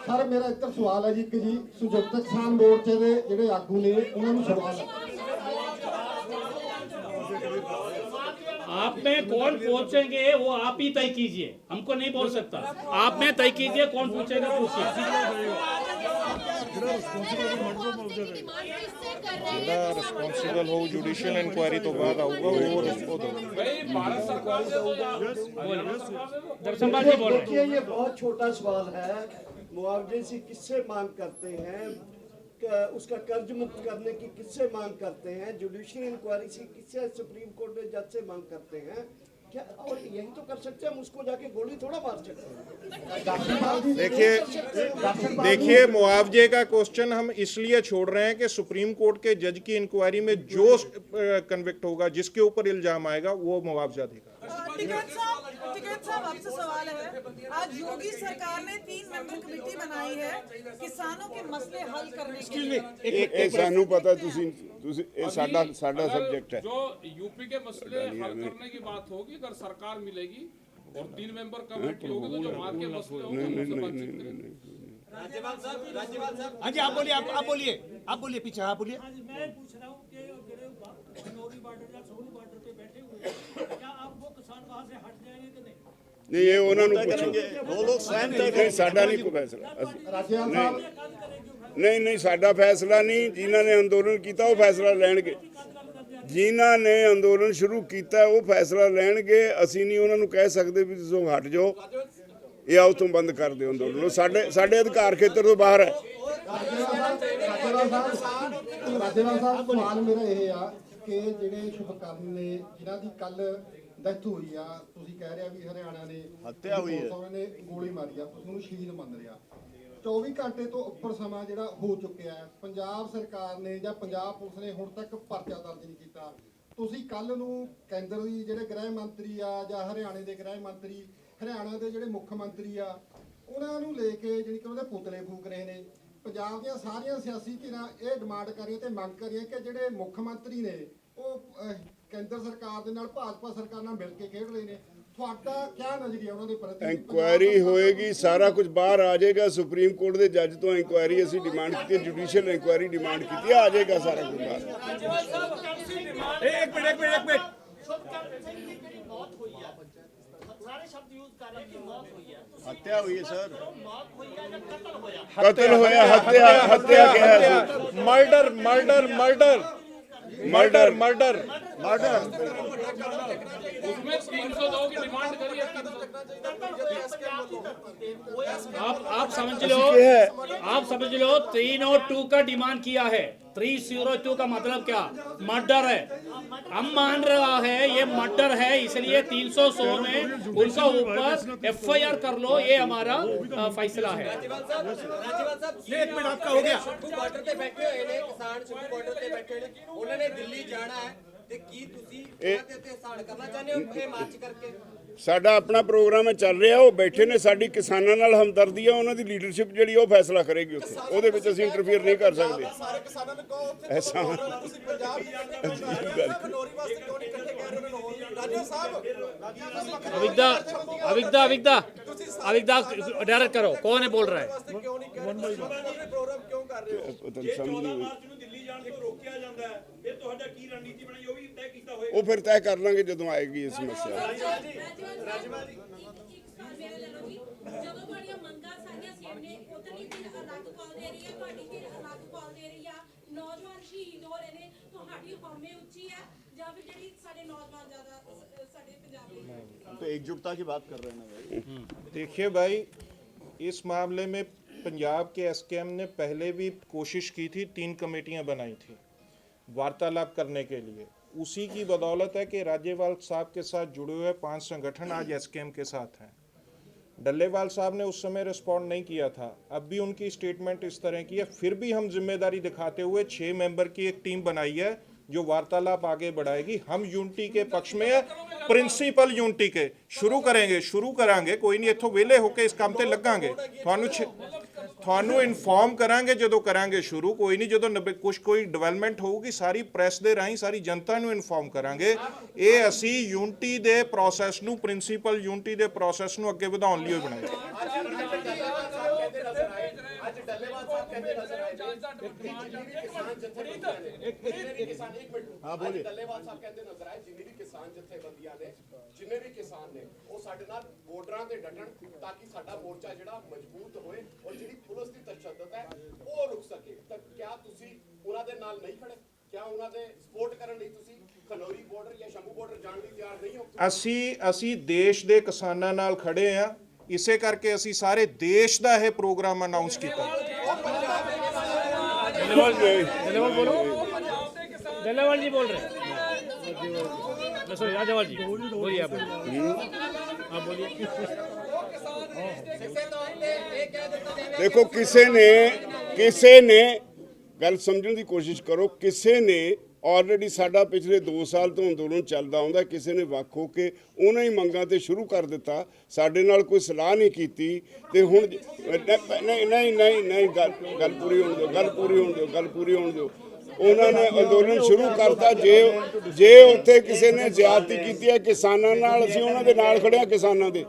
सर मेरा एक सवाल है जी कि जी संयुक्त किसान मोर्चे के ਜਿਹੜੇ ਆਗੂ ਨੇ ਉਹਨਾਂ ਨੂੰ ਸਵਾਲ ਹੈ, आप में कौन पूछेंगे वो आप ही तय कीजिए, हमको नहीं बोल सकता। आप में तय कीजिए कौन पूछेगा, रिस्पॉन्सिबल हो जुडिशियल इंक्वायरी तो बाद आऊगा वो भाई भारत सरकार से दर्शनपाल जी बोल रहे हैं। ये बहुत छोटा सवाल है, मुआवजे से किससे मांग करते हैं, उसका कर्ज मुक्त करने की किससे मांग करते हैं, जुडिशियल इंक्वायरी से किससे, सुप्रीम कोर्ट में जज से मांग करते हैं क्या? और यही तो कर सकते हैं, हम उसको जाके गोली थोड़ा मार सकते देखिए देखिए मुआवजे का क्वेश्चन हम इसलिए छोड़ रहे हैं कि सुप्रीम कोर्ट के जज की इंक्वायरी में जो कन्विक्ट होगा, जिसके ऊपर इल्जाम आएगा वो मुआवजा देगा। टिकैत साहब आपसे सवाल है, आज योगी सरकार ने 3 मेंबर कमेटी बनाई है किसानों के मसले हल करने के लिए। ਇਹ ਸਾਨੂੰ ਪਤਾ, ਤੁਸੀਂ ਇਹ ਸਾਡਾ सब्जेक्ट है। जो यूपी के मसले हल करने की बात होगी, अगर सरकार मिलेगी और 3 मेंबर कमेटी होगी तो जो वहाँ के मसले होंगे उनसे बातचीत करेंगे। राज्यपाल साहब हाँ जी, आप बोलिए पीछे, आप बोलिए। मैं पूछ रहा हूँ कि खनौरी बॉर्डर या सोनी बॉर्डर पे बैठे हुए हैं, क्या आप वो किसान वहाँ से हट जाएंगे कि नहीं? नहीं, ये ਉਹਨਾਂ ਨੂੰ ਪੁੱਛੋ, वो लोग स्वयं तय नहीं ਸਾਡਾ ਨਹੀਂ ਕੋਈ ਫੈਸਲਾ। ਰਾਜੇਵਾਲ ਸਾਹਿਬ ਨਹੀਂ ਸਾਡਾ ਫੈਸਲਾ ਨਹੀਂ, ਜਿਨ੍ਹਾਂ ਨੇ ਅੰਦੋਲਨ ਕੀਤਾ ਉਹ ਫੈਸਲਾ ਲੈਣਗੇ, ਜਿਨ੍ਹਾਂ ਨੇ ਅੰਦੋਲਨ ਸ਼ੁਰੂ ਕੀਤਾ ਉਹ ਫੈਸਲਾ ਲੈਣਗੇ। ਅਸੀਂ ਨਹੀਂ ਉਹਨਾਂ ਨੂੰ ਕਹਿ ਸਕਦੇ ਵੀ ਤੁਸੀਂ ਹਟ ਜਾਓ, ਇਹ ਆਓ ਤੋਂ ਬੰਦ ਕਰ ਦਿਓ ਅੰਦੋਲਨ, ਸਾਡੇ ਅਧਿਕਾਰ ਖੇਤਰ ਤੋਂ ਬਾਹਰ ਹੈ। ਰਾਜੇਵਾਲ ਸਾਹਿਬ ਸਵਾਲ ਮੇਰਾ ਇਹ ਆ ਕਿ ਜਿਹੜੇ ਸ਼ੁਭਕਰਨ ਨੇ ਜਿਨ੍ਹਾਂ ਦੀ ਕੱਲ ਡੈਥ ਹੋਈ ਆ, ਤੁਸੀਂ ਕਹਿ ਰਹੇ ਆ ਵੀ ਹਰਿਆਣਾ ਨੇ ਹੱਤਿਆ ਹੋਈ ਹੈ, ਉਹਨਾਂ ਨੇ ਗੋਲੀ ਮਾਰੀ ਆ, ਤੁਸੀਂ ਉਹਨੂੰ ਸ਼ਹੀਦ ਮੰਨ ਰਿਹਾ। 24 ਘੰਟੇ ਤੋਂ ਉੱਪਰ ਸਮਾਂ ਜਿਹੜਾ ਹੋ ਚੁੱਕਿਆ ਹੈ, ਪੰਜਾਬ ਸਰਕਾਰ ਨੇ ਜਾਂ ਪੰਜਾਬ ਪੁਲਿਸ ਨੇ ਹੁਣ ਤੱਕ ਪਰਚਾ ਦਰਜ ਨਹੀਂ ਕੀਤਾ। ਤੁਸੀਂ ਕੱਲ ਨੂੰ ਕੇਂਦਰ ਦੀ ਜਿਹੜੇ ਗ੍ਰਹਿ ਮੰਤਰੀ ਆ ਜਾਂ ਹਰਿਆਣੇ ਦੇ ਗ੍ਰਹਿ ਮੰਤਰੀ, ਹਰਿਆਣਾ ਦੇ ਜਿਹੜੇ ਮੁੱਖ ਮੰਤਰੀ ਆ, ਉਹਨਾਂ ਨੂੰ ਲੈ ਕੇ ਜਿਹੜੀ ਕਿ ਉਹਦੇ ਪੁਤਲੇ ਫੂਕ ਰਹੇ ਨੇ। ਪੰਜਾਬ ਦੀਆਂ ਸਾਰੀਆਂ ਸਿਆਸੀ ਧਿਰਾਂ ਇਹ ਡਿਮਾਂਡ ਕਰ ਰਹੀਆਂ ਤੇ ਮੰਗ ਕਰ ਰਹੀਆਂ ਕਿ ਜਿਹੜੇ ਮੁੱਖ ਮੰਤਰੀ ਨੇ ਉਹ ਕੇਂਦਰ ਸਰਕਾਰ ਦੇ ਨਾਲ ਭਾਜਪਾ ਸਰਕਾਰ ਨਾਲ ਮਿਲ ਕੇ ਖੇਡ ਰਹੇ ਨੇ। ਤੁਹਾਡਾ ਕਿਆ ਨਜ਼ਰੀਆ ਉਹਨਾਂ ਦੇ ਪ੍ਰਤੀ? ਇੰਕੁਆਇਰੀ ਹੋਏਗੀ, ਸਾਰਾ ਕੁਝ ਬਾਹਰ ਆ ਜਾਏਗਾ। ਸੁਪਰੀਮ ਕੋਰਟ ਦੇ ਜੱਜ ਤੋਂ ਇੰਕੁਆਇਰੀ ਅਸੀਂ ਡਿਮਾਂਡ ਕੀਤੀ, ਜੁਡੀਸ਼ੀਅਲ ਇੰਕੁਆਇਰੀ ਡਿਮਾਂਡ ਕੀਤੀ, ਆ ਜਾਏਗਾ ਸਾਰਾ ਕੁਝ ਬਾਹਰ। एक मिनट हत्या हुई है सर, कत्ल होया, हत्या क्या है? Murder murder murder murder murder murder उसमें 302 की डिमांड करी है। आप समझ लो 302 का डिमांड किया है। 302 का मतलब क्या? मर्डर है। हम मान रहा है ये मर्डर है, इसलिए 302 में उनका ऊपर FIR कर लो, ये हमारा फैसला है। ਰਾਜੇਵਾਲ ਸਾਹਿਬ ਇੱਕ ਮਿੰਟ आपका हो गया। ਸ਼ੰਭੂ ਬਾਰਡਰ ਤੇ ਬੈਠੇ ਹੋਏ ਨੇ ਕਿਸਾਨ, ਸ਼ੰਭੂ ਬਾਰਡਰ ਤੇ ਬੈਠੇ ਹੋਏ ਨੇ, ਉਹਨਾਂ ਨੇ ਦਿੱਲੀ ਜਾਣਾ ਹੈ ਤੇ ਕੀ ਤੁਸੀਂ ਉਹਨਾਂ ਤੇ ਅਹਿਸਾਨ ਕਰਨਾ ਚਾਹੁੰਦੇ ਹੋ ਇਹ ਮਾਰਚ ਕਰਕੇ? ਸਾਡਾ ਆਪਣਾ ਪ੍ਰੋਗਰਾਮ ਹੈ, ਚੱਲ ਰਿਹਾ। ਉਹ ਬੈਠੇ ਨੇ, ਸਾਡੀ ਕਿਸਾਨਾਂ ਨਾਲ ਹਮਦਰਦੀ ਆ, ਉਹਨਾਂ ਦੀ ਲੀਡਰਸ਼ਿਪ ਜਿਹੜੀ ਉਹ ਫੈਸਲਾ ਕਰੇਗੀ ਉੱਥੇ, ਉਹਦੇ ਵਿੱਚ ਅਸੀਂ ਇੰਟਰਫੀਅਰ ਨਹੀਂ ਕਰ ਸਕਦੇ। ਸਾਰੇ ਕਿਸਾਨਾਂ ਨੂੰ ਕਹੋ ਉੱਥੇ ਐਸਾ ਤੁਸੀਂ ਪੰਜਾਬ ਖਨੌਰੀ ਵਾਸਤੇ ਕਿਉਂ ਨਹੀਂ ਇਕੱਠੇ ਕਹਿ ਰਹੇ ਹੋ? ਰਾਜਾ ਸਾਹਿਬ अविदा डायरेक्ट करो, कौन है बोल रहा है? ਕਿਉਂ ਨਹੀਂ ਕਹਿ ਰਹੇ? ਪ੍ਰੋਗਰਾਮ ਕਿਉਂ ਕਰ ਰਹੇ ਹੋ? ਤੁਹਾਨੂੰ ਸਮਝ ਨਹੀਂ ਆਈ। ਮਾਰਚ ਨੂੰ ਦਿੱਲੀ ਜਾਣ ਤੋਂ ਰੋਕਿਆ ਜਾਂਦਾ ਹੈ, ਇਹ ਤੁਹਾਡਾ ਕੀ ਰਣਨੀਤੀ ਬਣਾਈ ਉਹ ਵੀ ਤੈਅ ਕੀਤਾ ਹੋਏਗਾ। ਉਹ ਫਿਰ ਤੈਅ ਕਰ ਲਾਂਗੇ ਜਦੋਂ ਆਏਗੀ ਇਹ ਸਮੱਸਿਆ। ਜਦੋਂ ਤੁਹਾਡੀਆਂ ਮੰਗਾਂ ਸਾਰੀਆਂ ਸੇਮ ਨੇ, ਉਤਨੀ ਧਿਰ ਅਲੱਗ ਕਾਲ ਦੇ ਰਹੀ ਹੈ, ਤੁਹਾਡੀ ਧਿਰ ਅਲੱਗ ਕਾਲ ਦੇ ਰਹੀ ਆ। ਨੌਜਵਾਨ ਸ਼ਹੀਦ ਹੋ ਰਹੇ ਨੇ, ਤੁਹਾਡੀ ਹਉਮੈ ਉੱਚੀ ਹੈ ਜਾਂ ਫਿਰ ਜਿਹੜੀ ਸਾਡੇ ਨੌਜਵਾਨ ਜ਼ਿਆਦਾ ਸਾਡੇ ਪੰਜਾਬ ਦੇ? तो एकजुटता की बात कर रहे हैं ना भाई। देखिए भाई, इस मामले में पंजाब के SKM ने पहले भी कोशिश की थी, 3 कमेटियां बनाई थी वार्तालाप करने के लिए। उसी की बदौलत है कि राज्यपाल साहब के साथ जुड़े हुए 5 संगठन आज SKM के साथ हैं। डल्लेवाल साहब ने उस समय रिस्पॉन्ड नहीं किया था, अब भी उनकी स्टेटमेंट इस तरह की है। फिर भी हम जिम्मेदारी दिखाते हुए 6 मेंबर की एक टीम बनाई है जो वार्तालाप आगे बढ़ाएगी। हम यूनिटी के पक्ष में है, प्रिंसीपल यूनिटी के शुरू करांगे। कोई नहीं, इत्थों वेले होके इस काम ते लगांगे, ਤੁਹਾਨੂੰ ਇਨਫੋਰਮ ਕਰਾਂਗੇ ਜਦੋਂ ਕਰਾਂਗੇ ਸ਼ੁਰੂ। ਕੋਈ ਨਹੀਂ, ਜਦੋਂ ਕੋਈ ਡਿਵੈਲਪਮੈਂਟ ਹੋਊਗੀ ਸਾਰੀ ਪ੍ਰੈਸ ਦੇ ਰਾਹੀਂ ਸਾਰੀ ਜਨਤਾ ਨੂੰ ਇਨਫੋਰਮ ਕਰਾਂਗੇ। ਇਹ ਅਸੀਂ ਯੂਨਿਟੀ ਦੇ ਪ੍ਰੋਸੈਸ ਨੂੰ, ਪ੍ਰਿੰਸੀਪਲ ਯੂਨਿਟੀ ਦੇ ਪ੍ਰੋਸੈਸ ਨੂੰ ਅੱਗੇ ਵਧਾਉਣ ਲਈ ਬਣਾਇਆ। ਅੱਜ ਡੱਲੇਵਾਲ ਸਾਹਿਬ ਕਹਿੰਦੇ ਨਜ਼ਰ ਆਏ हाँ बोलिए। ਡੱਲੇਵਾਲ ਸਾਹਿਬ ਕਹਿੰਦੇ ਨਜ਼ਰ ਆਏ ਜਿੰਨੇ ਵੀ ਕਿਸਾਨ ਜਥੇਬੰਦੀਆਂ ਨੇ, ਜਿੰਨੇ ਵੀ ਕਿਸਾਨ ਨੇ, ਉਹ ਸਾਡੇ ਨਾਲ ਬਾਰਡਰਾਂ ਤੇ ਡਟਣ ਤਾਂ ਕਿ ਸਾਡਾ ਮੋਰਚਾ ਜਿਹੜਾ ਮਜ਼ਬੂਤ ਹੋਏ ਔਰ ਜਿਹੜੀ ਪੁਲਿਸ ਦੀ ਤਸ਼ੱਦਦ ਹੈ ਉਹ ਰੁਕ ਸਕੇ। ਤਾਂ ਕਿਆ ਤੁਸੀਂ ਉਹਨਾਂ ਦੇ ਨਾਲ ਨਹੀਂ ਖੜੇ? ਕਿਆ ਉਹਨਾਂ ਦੇ ਸਪੋਰਟ ਕਰਨ ਲਈ ਤੁਸੀਂ ਖਨੌਰੀ ਬਾਰਡਰ ਜਾਂ ਸ਼ੰਭੂ ਬਾਰਡਰ ਜਾਣ ਲਈ ਤਿਆਰ ਨਹੀਂ ਹੋ? ਅਸੀਂ ਦੇਸ਼ ਦੇ ਕਿਸਾਨਾਂ ਨਾਲ ਖੜੇ ਆ, ਇਸੇ ਕਰਕੇ ਅਸੀਂ ਸਾਰੇ ਦੇਸ਼ ਦਾ ਇਹ ਪ੍ਰੋਗਰਾਮ ਅਨਾਉਂਸ ਕੀਤਾ। डल्लेवाल जी बोल रहे हैं। राजेवाल जी बोलिए, आप बोलिए। देखो, किसी ने गल समझने की कोशिश करो। किसी ने ऑलरेडी साडा पिछले 2 साल तो अंदोलन चलदा आउंदा, किसी ने वख हो के उन्हां ही मंगां ते शुरू कर दिता, साडे नाल कोई सलाह नहीं कीती। ते हुण नहीं गल पूरी होण दिओ। उन्होंने अंदोलन शुरू करता। जे उत्थे किसी ने ज्यादती की है किसानों नाल, असीं उन्हां दे नाल खड़े हां किसानों दे।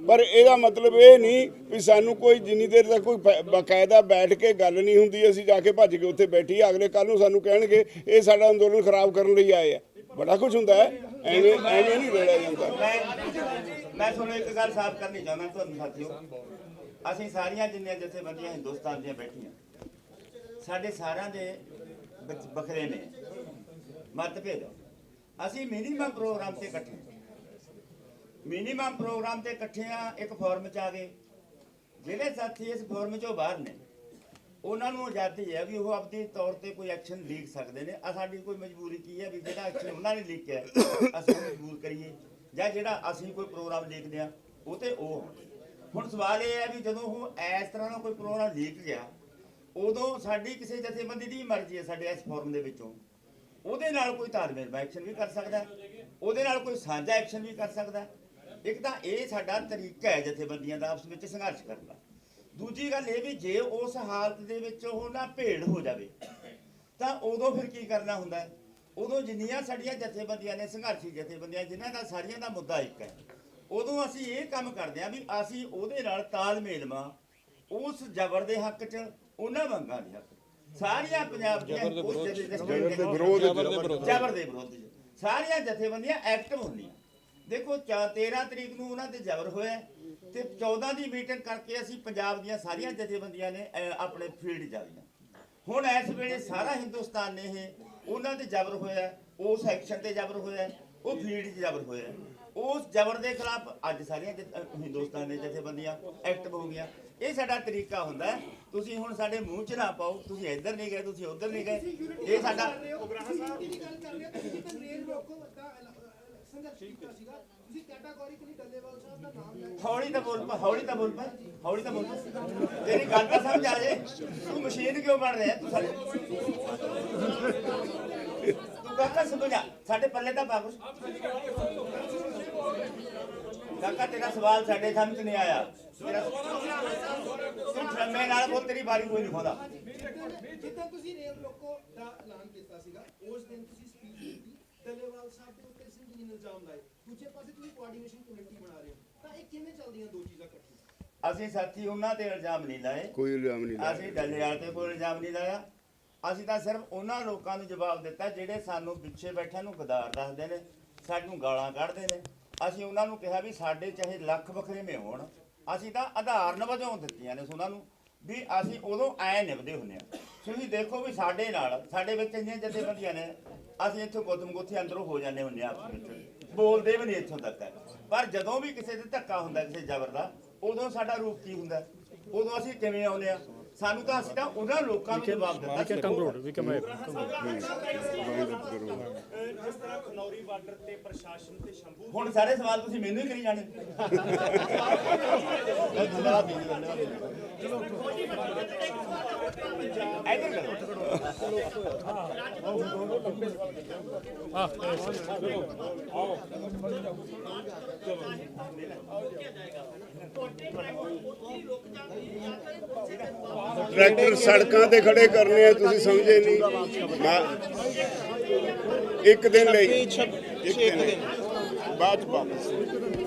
पर ਇਹਦਾ मतलब ਇਹ ਨਹੀਂ ਵੀ ਸਾਨੂੰ ਕੋਈ ਜਿੰਨੀ ਦੇਰ ਤੱਕ ਕੋਈ ਬਕਾਇਦਾ ਬੈਠ ਕੇ ਗੱਲ ਨਹੀਂ ਹੁੰਦੀ ਅਸੀਂ ਜਾ ਕੇ ਭੱਜ ਕੇ ਉੱਥੇ ਬੈਠੀ ਅਗਲੇ ਕੱਲ ਨੂੰ ਸਾਨੂੰ ਕਹਿਣਗੇ ਇਹ ਸਾਡਾ ਅੰਦੋਲਨ ਖਰਾਬ ਕਰਨ ਲਈ ਆਏ ਆ। ਬੜਾ ਕੁਝ ਹੁੰਦਾ ਹੈ, ਐਵੇਂ ਨਹੀਂ ਰੋਲਿਆ ਜਾਂਦਾ। ਮੈਂ ਤੁਹਾਨੂੰ ਇੱਕ ਗੱਲ ਸਾਫ਼ ਕਰਨੀ ਚਾਹੁੰਦਾ ਤੁਹਾਨੂੰ ਸਾਥੀਓ, ਅਸੀਂ ਸਾਰੀਆਂ ਜਿੰਨੀਆਂ ਜਥੇਬੰਦੀਆਂ ਹਿੰਦੁਸਤਾਨ ਦੀਆਂ ਬੈਠੀਆਂ, ਸਾਡੇ ਸਾਰਿਆਂ ਦੇ ਵੱਖਰੇ ਨੇ ਮਤਭੇਦ। ਅਸੀਂ ਮਿਨੀਮਮ ਪ੍ਰੋਗਰਾਮ ਤੇ ਇਕੱਠੇ ਆ, ਇੱਕ ਫੋਰਮ 'ਚ ਆ ਗਏ। ਜਿਹੜੇ ਸਾਥੀ ਇਸ ਫੋਰਮ 'ਚੋਂ ਬਾਹਰ ਨੇ ਉਹਨਾਂ ਨੂੰ ਆਜ਼ਾਦੀ ਹੈ ਵੀ ਉਹ ਆਪਣੀ ਤੌਰ ਤੇ ਕੋਈ ਐਕਸ਼ਨ ਲੀਕ ਸਕਦੇ ਨੇ। ਸਾਡੀ ਕੋਈ ਮਜਬੂਰੀ ਕੀ ਹੈ ਵੀ ਜਿਹੜਾ ਐਕਸ਼ਨ ਉਹਨਾਂ ਨੇ ਲੀਕਿਆ ਅਸੀਂ ਮਜਬੂਰ ਕਰੀਏ, ਜਾਂ ਜਿਹੜਾ ਅਸੀਂ ਕੋਈ ਪ੍ਰੋਗਰਾਮ ਲੀਕਦੇ ਆ ਉਹ ਤੇ ਉਹ। ਹੁਣ ਸਵਾਲ ਇਹ ਹੈ ਵੀ ਜਦੋਂ ਉਹ ਇਸ ਤਰ੍ਹਾਂ ਦਾ ਕੋਈ ਪ੍ਰੋਗਰਾਮ ਲੀਕ ਗਿਆ, ਉਦੋਂ ਸਾਡੀ ਕਿਸੇ ਜਥੇਬੰਦੀ ਦੀ ਮਰਜ਼ੀ ਹੈ ਸਾਡੇ ਇਸ ਫੋਰਮ ਦੇ ਵਿੱਚੋਂ ਉਹਦੇ ਨਾਲ ਕੋਈ ਤਾਲਮੇਲ ਐਕਸ਼ਨ ਵੀ ਕਰ ਸਕਦਾ, ਉਹਦੇ ਨਾਲ ਕੋਈ ਸਾਂਝਾ ਐਕਸ਼ਨ ਵੀ ਕਰ ਸਕਦਾ। ਇੱਕ ਤਾਂ ਇਹ ਸਾਡਾ ਤਰੀਕਾ ਹੈ ਜਥੇਬੰਦੀਆਂ ਦਾ ਆਪਸ ਵਿੱਚ ਸੰਘਰਸ਼ ਕਰਨ ਦਾ। ਦੂਜੀ ਗੱਲ ਇਹ ਵੀ ਜੇ ਉਸ ਹਾਲਤ ਦੇ ਵਿੱਚ ਉਹ ਨਾ ਭੇੜ ਹੋ ਜਾਵੇ ਤਾਂ ਉਦੋਂ ਫਿਰ ਕੀ ਕਰਨਾ ਹੁੰਦਾ ਹੈ? ਉਦੋਂ ਜਿੰਨੀਆਂ ਸਾਡੀਆਂ ਜਥੇਬੰਦੀਆਂ ਨੇ, ਸੰਘਰਸ਼ੀ ਜਥੇਬੰਦੀਆਂ, ਜਿਨ੍ਹਾਂ ਦਾ ਸਾਰੀਆਂ ਦਾ ਮੁੱਦਾ ਇੱਕ ਹੈ, ਉਦੋਂ ਅਸੀਂ ਇਹ ਕੰਮ ਕਰਦੇ ਹਾਂ ਵੀ ਅਸੀਂ ਉਹਦੇ ਨਾਲ ਤਾਲਮੇਲ ਮਾ ਉਸ ਜ਼ਬਰ ਦੇ ਹੱਕ 'ਚ, ਉਹਨਾਂ ਮੰਗਾਂ ਦੇ ਹੱਕ 'ਚ, ਸਾਰੀਆਂ ਪੰਜਾਬ ਦੀਆਂ ਜ਼ਬਰ ਦੇ ਵਿਰੋਧ 'ਚ ਸਾਰੀਆਂ ਜਥੇਬੰਦੀਆਂ ਐਕਟਿਵ ਹੁੰਦੀਆਂ। ਦੇਖੋ 13 ਤਰੀਕ ਨੂੰ ਉਹਨਾਂ ਤੇ ਜ਼ਬਰ ਹੋਇਆ ਤੇ 14 ਦੀ ਮੀਟਿੰਗ ਕਰਕੇ ਅਸੀਂ ਪੰਜਾਬ ਦੀਆਂ ਸਾਰੀਆਂ ਜਥੇਬੰਦੀਆਂ ਨੇ ਆਪਣੇ ਫੀਲਡ 'ਚ ਆ ਗਈਆਂ। ਹੁਣ ਇਸ ਵੇਲੇ ਸਾਰਾ ਹਿੰਦੁਸਤਾਨ ਨੇ ਇਹ ਉਹਨਾਂ ਤੇ ਜ਼ਬਰ ਹੋਇਆ, ਉਸ ਐਕਸ਼ਨ ਤੇ ਜ਼ਬਰ ਹੋਇਆ, ਉਹ ਫੀਲਡ 'ਚ ਜ਼ਬਰ ਹੋਇਆ। ਉਸ ਜ਼ਬਰ ਦੇ ਖਿਲਾਫ ਅੱਜ ਸਾਰੀਆਂ ਹਿੰਦੁਸਤਾਨ ਦੇ ਜਥੇਬੰਦੀਆਂ ਐਕਟਿਵ ਹੋ ਗਈਆਂ। ਇਹ ਸਾਡਾ ਤਰੀਕਾ ਹੁੰਦਾ ਹੈ। ਤੁਸੀਂ ਹੁਣ ਸਾਡੇ ਮੂੰਹ 'ਚ ਨਾ ਪਾਓ, ਤੁਸੀਂ ਇੱਧਰ ਨਹੀਂ ਗਏ, ਤੁਸੀਂ ਉੱਧਰ ਨਹੀਂ ਗਏ। ਇਹ ਸਾਡਾ ਹੌਲੀ ਤਾਂ ਬੋਲ ਪਾ, ਹੌਲੀ ਤਾਂ ਬੋਲ ਪਾ, ਹੌਲੀ ਤਾਂ ਬੋਲ ਪਾ। ਤੇਰੀ ਗੱਲ ਤਾਂ ਸਮਝ ਆ ਜੇ। ਤੂੰ ਮਸ਼ੀਨ ਕਿਉਂ ਬਣ ਰਿਹਾ? ਤੂੰ ਸਾਡੇ ਤੂੰ ਕਾਕਾ ਸਮਝਾ, ਸਾਡੇ ਪੱਲੇ ਤਾਂ ਪਾ ਕੁਛ। ਕਾਕਾ ਤੇਰਾ ਸਵਾਲ ਸਾਡੇ ਸਮਝ ਨਹੀਂ ਆਇਆ। ਤੂੰ ਠੰਮੇ ਨਾਲ ਬੋਲ, ਤੇਰੀ ਬਾਰੀ ਕੋਈ ਨਹੀਂ ਖੋਦਾ। ਜਿੱਦਾਂ ਤੁਸੀਂ ਰੇਲ ਰੋਕੋ ਦਾ ਐਲਾਨ ਕੀਤਾ ਸੀਗਾ, ਉਸ ਦਿਨ ਤੁਸੀਂ ਸਪੀਚ ਦਿੱਤੀ, ਡੱਲੇਵਾਲ ਸਾਹਿਬ ਦੇ ਉੱਤੇ ਸਿੰਘ ਜੀ ਨੇ ਇਲਜ਼ਾਮ ਲਾਏ, ਦੂਜੇ ਪਾਸੇ ਤੁਸੀਂ ਕੋਆਰਡੀਨੇਸ਼ਨ ਕਮੇਟੀ ਬਣਾ ਰਹੇ ਹੋ, ਤਾਂ ਇਹ ਕਿਵੇਂ ਚੱਲਦੀਆਂ ਦੋ ਚੀਜ਼ਾਂ ਇਕੱਠੀਆਂ? ਅਸੀਂ ਸਾਥੀ ਉਹਨਾਂ ਤੇ ਇਲਜ਼ਾਮ ਨਹੀਂ ਲਾਏ, ਕੋਈ ਇਲਜ਼ਾਮ ਨਹੀਂ ਲਾਇਆ। ਅਸੀਂ ਡੱਲੇਵਾਲ ਤੇ ਕੋਈ ਇਲਜ਼ਾਮ ਨਹੀਂ ਲਾਇਆ। ਅਸੀਂ ਤਾਂ ਸਿਰਫ ਉਹਨਾਂ ਲੋਕਾਂ ਨੂੰ ਜਵਾਬ ਦਿੱਤਾ ਜਿਹੜੇ ਸਾਨੂੰ ਪਿੱਛੇ ਬੈਠਿਆਂ ਨੂੰ ਗਦਾਰ ਦੱਸਦੇ ਨੇ, ਸਾਨੂੰ ਗਾਲਾਂ ਕੱਢਦੇ ਨੇ। ਅਸੀਂ ਉਹਨਾਂ ਨੂੰ ਕਿਹਾ ਵੀ ਸਾਡੇ ਚਾਹੇ ਲੱਖ ਵੱਖਰੇਵੇਂ ਹੋਣ, ਅਸੀਂ ਤਾਂ ਆਧਾਰਨ ਵਜੋਂ ਦਿੱਤੀਆਂ ਨੇ ਉਹਨਾਂ ਨੂੰ ਵੀ ਅਸੀਂ ਉਦੋਂ ਐ ਨਿਭਦੇ ਹੁੰਦੇ ਆ। ਤੁਸੀਂ ਦੇਖੋ ਵੀ ਸਾਡੇ ਨਾਲ, ਸਾਡੇ ਵਿੱਚ ਇੰਨੀਆਂ ਜਥੇਬੰਦੀਆਂ ਨੇ, ਅਸੀਂ ਇੱਥੋਂ ਗੁੱਤਮ ਗੁੱਥੇ ਅੰਦਰੋਂ ਹੋ ਜਾਂਦੇ ਹੁੰਦੇ ਆ, ਆਪਸ ਵਿੱਚ ਬੋਲਦੇ ਵੀ ਨਹੀਂ ਇੱਥੋਂ ਤੱਕ ਹੈ। ਪਰ ਜਦੋਂ ਵੀ ਕਿਸੇ ਤੇ ਧੱਕਾ ਹੁੰਦਾ, ਕਿਸੇ ਜ਼ਬਰ ਦਾ, ਉਦੋਂ ਸਾਡਾ ਰੂਪ ਕੀ ਹੁੰਦਾ? ਉਦੋਂ ਅਸੀਂ ਕਿਵੇਂ ਆਉਂਦੇ ਆ? ਸਾਨੂੰ ਤਾਂ ਅਸੀਂ ਤਾਂ ਉਹਨਾਂ ਲੋਕਾਂ ਨੂੰ ਜਵਾਬ ਦਿੱਤਾ। We can conclude. We can make. ਜਿਸ ਤਰ੍ਹਾਂ ਖਨੌਰੀ ਬਾਰਡਰ ਤੇ ਪ੍ਰਸ਼ਾਸਨ ਤੇ ਸ਼ੰਭੂ ਹੁਣ ਸਾਰੇ ਸਵਾਲ ਤੁਸੀਂ ਮੈਨੂੰ ਹੀ ਕਰੀ ਜਾਣੇ। ट्रैक्टर सड़कों ते खड़े करने हैं, तुसी समझे नहीं। एक दिन ले, बाद वापस।